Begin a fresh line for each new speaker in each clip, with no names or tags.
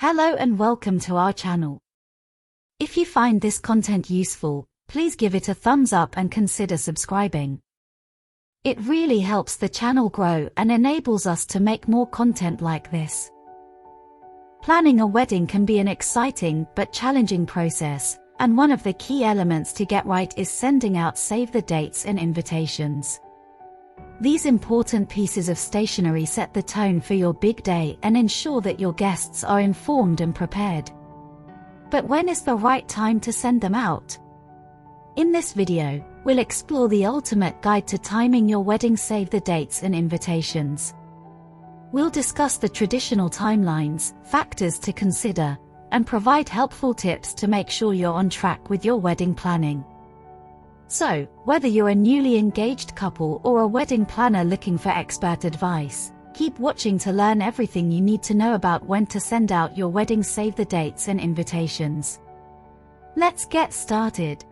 Hello and welcome to our channel. If you find this content useful, please give it a thumbs up and consider subscribing. It really helps the channel grow and enables us to make more content like this. Planning a wedding can be an exciting but challenging process, and one of the key elements to get right is sending out save the dates and invitations. These important pieces of stationery set the tone for your big day and ensure that your guests are informed and prepared. But when is the right time to send them out? In this video, we'll explore the ultimate guide to timing your wedding save the dates and invitations. We'll discuss the traditional timelines, factors to consider, and provide helpful tips to make sure you're on track with your wedding planning. So, whether you're a newly engaged couple or a wedding planner looking for expert advice, keep watching to learn everything you need to know about when to send out your wedding save the dates and invitations. Let's get started.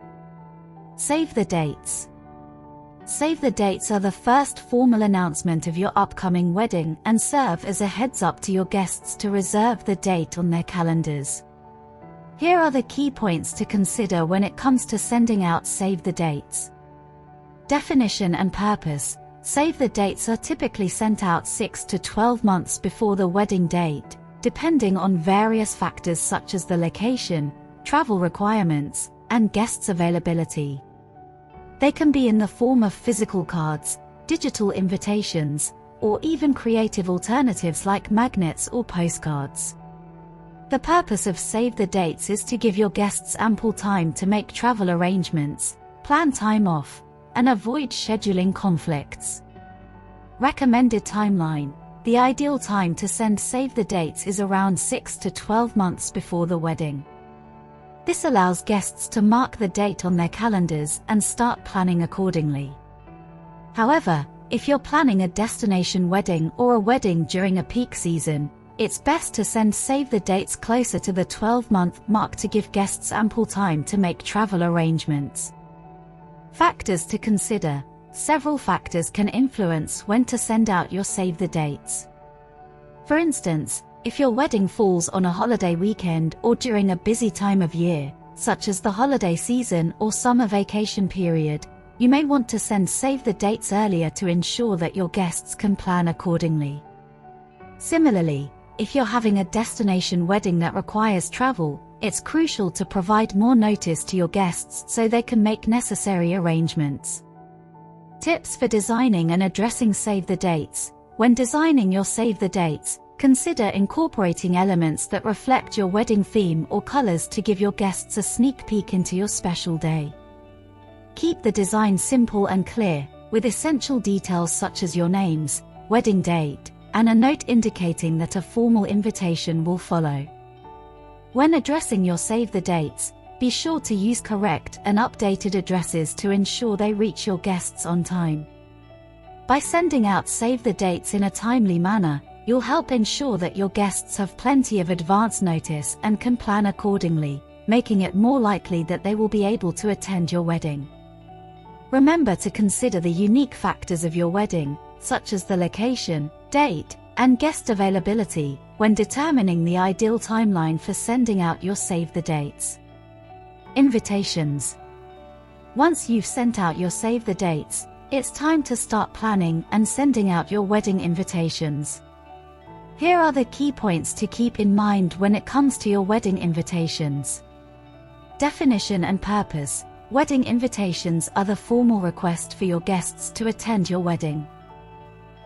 Save the dates. Save the dates are the first formal announcement of your upcoming wedding and serve as a heads up to your guests to reserve the date on their calendars. Here are the key points to consider when it comes to sending out save the dates. Definition and purpose. Save the dates are typically sent out 6 to 12 months before the wedding date, depending on various factors such as the location, travel requirements, and guests' availability. They can be in the form of physical cards, digital invitations, or even creative alternatives like magnets or postcards. The purpose of save the dates is to give your guests ample time to make travel arrangements, plan time off, and avoid scheduling conflicts. Recommended timeline. The ideal time to send save the dates is around 6 to 12 months before the wedding. This allows guests to mark the date on their calendars and start planning accordingly. However, if you're planning a destination wedding or a wedding during a peak season, it's best to send save the dates closer to the 12-month mark to give guests ample time to make travel arrangements. Factors to consider. Several factors can influence when to send out your save the dates. For instance, if your wedding falls on a holiday weekend or during a busy time of year, such as the holiday season or summer vacation period, you may want to send save the dates earlier to ensure that your guests can plan accordingly. Similarly, if you're having a destination wedding that requires travel, it's crucial to provide more notice to your guests so they can make necessary arrangements. Tips for designing and addressing save the dates. When designing your save the dates, consider incorporating elements that reflect your wedding theme or colors to give your guests a sneak peek into your special day. Keep the design simple and clear, with essential details such as your names, wedding date, and a note indicating that a formal invitation will follow. When addressing your save the dates, be sure to use correct and updated addresses to ensure they reach your guests on time. By sending out save the dates in a timely manner, you'll help ensure that your guests have plenty of advance notice and can plan accordingly, making it more likely that they will be able to attend your wedding. Remember to consider the unique factors of your wedding, such as the location, date, and guest availability, when determining the ideal timeline for sending out your save the dates. Invitations. Once you've sent out your save the dates, it's time to start planning and sending out your wedding invitations. Here are the key points to keep in mind when it comes to your wedding invitations. Definition and purpose. Wedding invitations are the formal request for your guests to attend your wedding.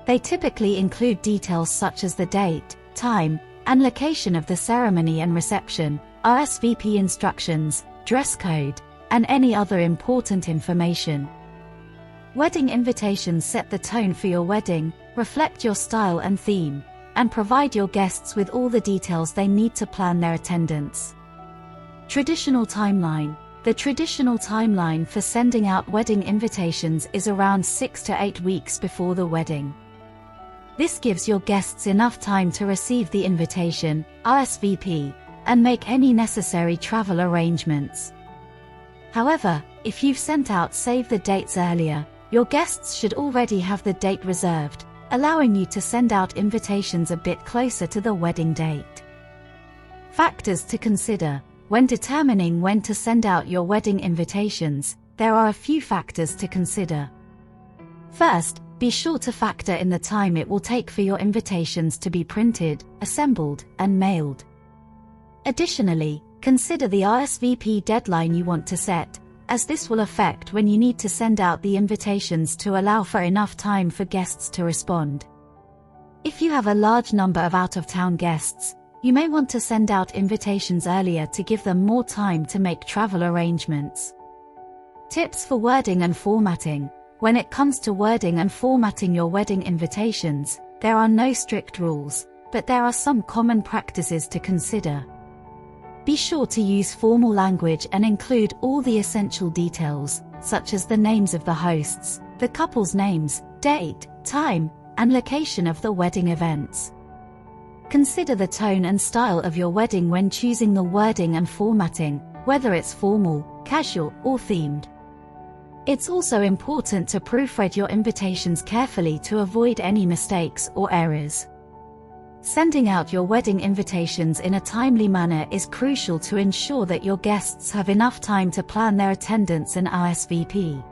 They typically include details such as the date, time, and location of the ceremony and reception, RSVP instructions, dress code, and any other important information. Wedding invitations set the tone for your wedding, reflect your style and theme, and provide your guests with all the details they need to plan their attendance. Traditional timeline. The traditional timeline for sending out wedding invitations is around 6 to 8 weeks before the wedding. This gives your guests enough time to receive the invitation, RSVP, and make any necessary travel arrangements. However, if you've sent out save the dates earlier, your guests should already have the date reserved, allowing you to send out invitations a bit closer to the wedding date. Factors to consider. When determining when to send out your wedding invitations, there are a few factors to consider. First, be sure to factor in the time it will take for your invitations to be printed, assembled, and mailed. Additionally, consider the RSVP deadline you want to set, as this will affect when you need to send out the invitations to allow for enough time for guests to respond. If you have a large number of out-of-town guests, you may want to send out invitations earlier to give them more time to make travel arrangements. Tips for wording and formatting. When it comes to wording and formatting your wedding invitations, there are no strict rules, but there are some common practices to consider. Be sure to use formal language and include all the essential details, such as the names of the hosts, the couple's names, date, time, and location of the wedding events. Consider the tone and style of your wedding when choosing the wording and formatting, whether it's formal, casual, or themed. It's also important to proofread your invitations carefully to avoid any mistakes or errors. Sending out your wedding invitations in a timely manner is crucial to ensure that your guests have enough time to plan their attendance and RSVP.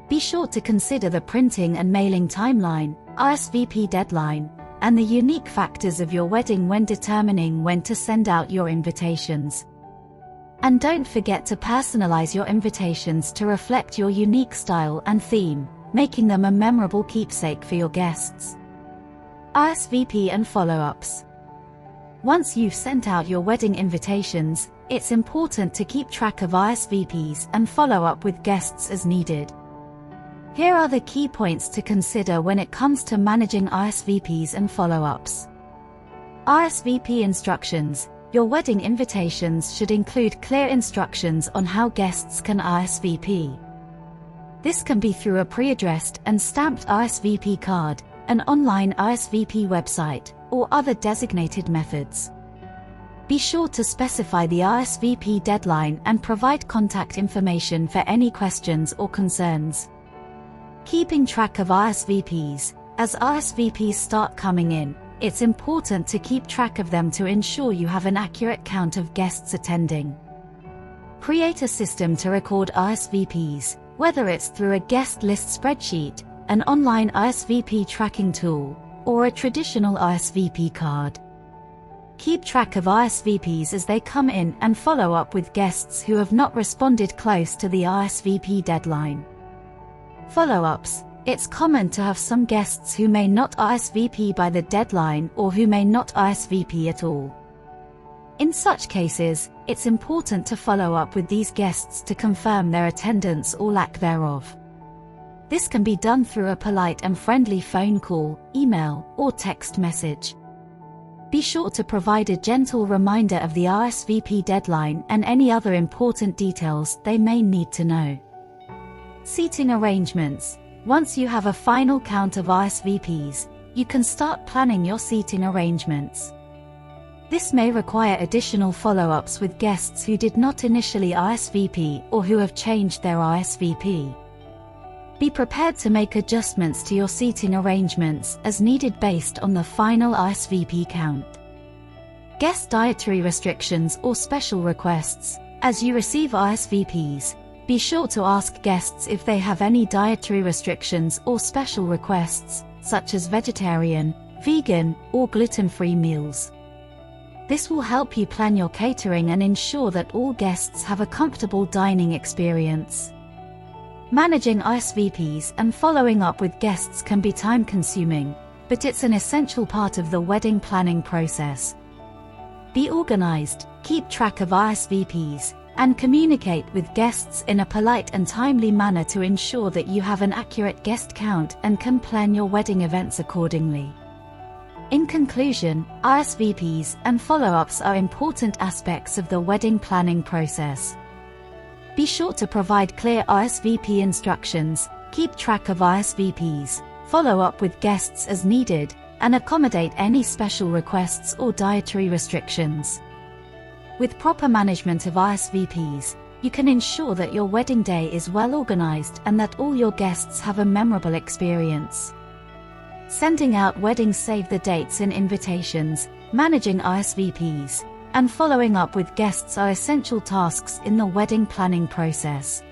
Be sure to consider the printing and mailing timeline, RSVP deadline, and the unique factors of your wedding when determining when to send out your invitations. And don't forget to personalize your invitations to reflect your unique style and theme, making them a memorable keepsake for your guests. RSVP and follow-ups. Once you've sent out your wedding invitations, it's important to keep track of RSVPs and follow up with guests as needed. Here are the key points to consider when it comes to managing RSVPs and follow-ups. RSVP instructions. Your wedding invitations should include clear instructions on how guests can RSVP. This can be through a pre-addressed and stamped RSVP card, an online RSVP website, or other designated methods. Be sure to specify the RSVP deadline and provide contact information for any questions or concerns. Keeping track of RSVPs. As RSVPs start coming in, it's important to keep track of them to ensure you have an accurate count of guests attending. Create a system to record RSVPs, whether it's through a guest list spreadsheet, an online RSVP tracking tool, or a traditional RSVP card. Keep track of RSVPs as they come in and follow up with guests who have not responded close to the RSVP deadline. Follow-ups. It's common to have some guests who may not RSVP by the deadline or who may not RSVP at all. In such cases, it's important to follow up with these guests to confirm their attendance or lack thereof. This can be done through a polite and friendly phone call, email, or text message. Be sure to provide a gentle reminder of the RSVP deadline and any other important details they may need to know. Seating arrangements. Once you have a final count of RSVPs, you can start planning your seating arrangements. This may require additional follow-ups with guests who did not initially RSVP or who have changed their RSVP. Be prepared to make adjustments to your seating arrangements as needed based on the final RSVP count. Guest dietary restrictions or special requests. As you receive RSVPs, be sure to ask guests if they have any dietary restrictions or special requests, such as vegetarian, vegan, or gluten-free meals. This will help you plan your catering and ensure that all guests have a comfortable dining experience. Managing RSVPs and following up with guests can be time-consuming, but it's an essential part of the wedding planning process. Be organized, keep track of RSVPs, and communicate with guests in a polite and timely manner to ensure that you have an accurate guest count and can plan your wedding events accordingly. In conclusion, RSVPs and follow-ups are important aspects of the wedding planning process. Be sure to provide clear RSVP instructions, keep track of RSVPs, follow up with guests as needed, and accommodate any special requests or dietary restrictions. With proper management of RSVPs, you can ensure that your wedding day is well organized and that all your guests have a memorable experience. Sending out wedding save the dates and invitations, managing RSVPs, and following up with guests are essential tasks in the wedding planning process.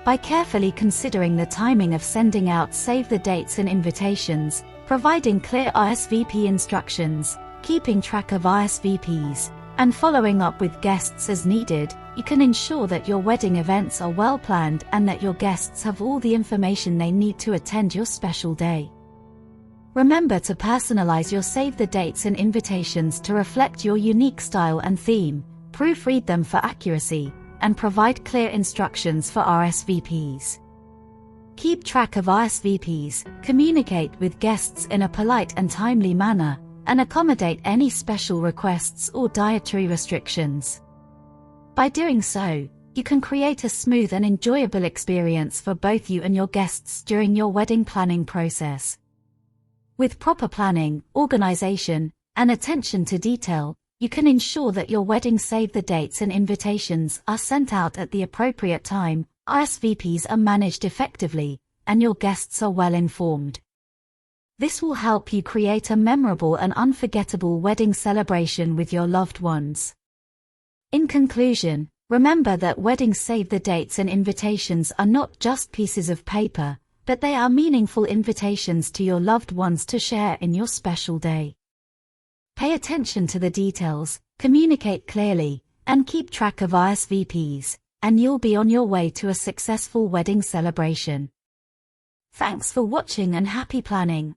By carefully considering the timing of sending out save the dates and invitations, providing clear RSVP instructions, keeping track of RSVPs, and following up with guests as needed, you can ensure that your wedding events are well planned and that your guests have all the information they need to attend your special day. Remember to personalize your save the dates and invitations to reflect your unique style and theme, proofread them for accuracy, and provide clear instructions for RSVPs. Keep track of RSVPs, communicate with guests in a polite and timely manner, and accommodate any special requests or dietary restrictions. By doing so, you can create a smooth and enjoyable experience for both you and your guests during your wedding planning process. With proper planning, organization, and attention to detail, you can ensure that your wedding save the dates and invitations are sent out at the appropriate time, RSVPs are managed effectively, and your guests are well informed. This will help you create a memorable and unforgettable wedding celebration with your loved ones. In conclusion, remember that wedding save the dates and invitations are not just pieces of paper, but they are meaningful invitations to your loved ones to share in your special day. Pay attention to the details, communicate clearly, and keep track of RSVPs, and you'll be on your way to a successful wedding celebration. Thanks for watching and happy planning.